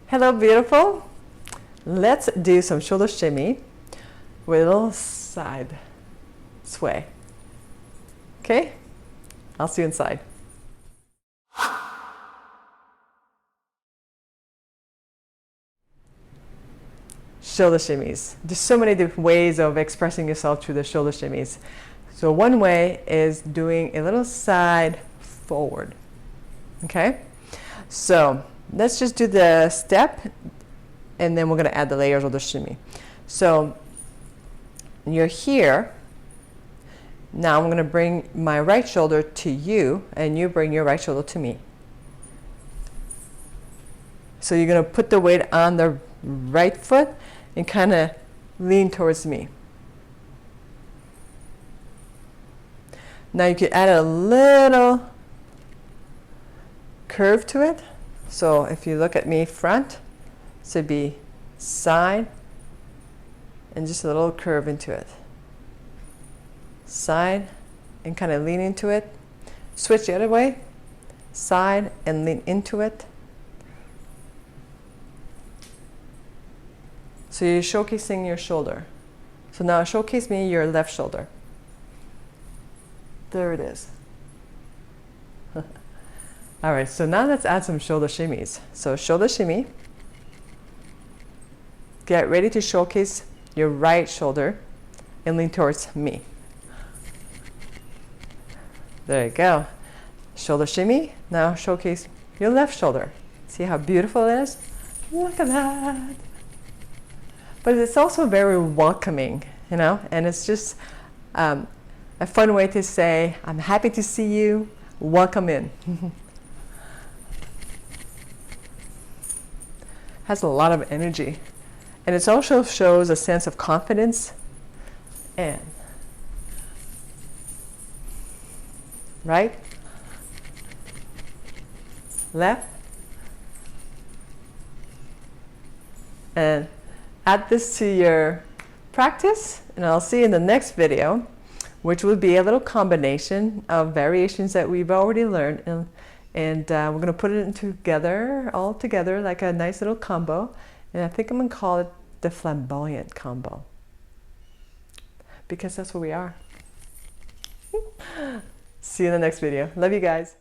Hello, beautiful. Let's do some shoulder shimmy with a little side sway. Okay? I'll see you inside. Shoulder shimmies. There's so many different ways of expressing yourself through the shoulder shimmies. So one way is doing a little side forward. Okay? So let's just do the step, and then we're going to add the layers of the shimmy. So you're here. Now I'm going to bring my right shoulder to you, and you bring your right shoulder to me. So you're going to put the weight on the right foot and kind of lean towards me. Now you can add a little curve to it. So if you look at me front, so it'd be side and just a little curve into it. Side and kind of lean into it. Switch the other way. Side and lean into it. So you're showcasing your shoulder. So now showcase me your left shoulder. There it is. All right, so now let's add some shoulder shimmies. So shoulder shimmy. Get ready to showcase your right shoulder and lean towards me. There you go. Shoulder shimmy. Now showcase your left shoulder. See how beautiful it is? Look at that. But it's also very welcoming, you know, and it's just a fun way to say, I'm happy to see you, welcome in. Has a lot of energy, and it also shows a sense of confidence and right, left, and add this to your practice, and I'll see you in the next video, which will be a little combination of variations that we've already learned, and we're going to put it together, all together, like a nice little combo. And I think I'm going to call it the flamboyant combo, because that's what we are. See you in the next video. Love you guys.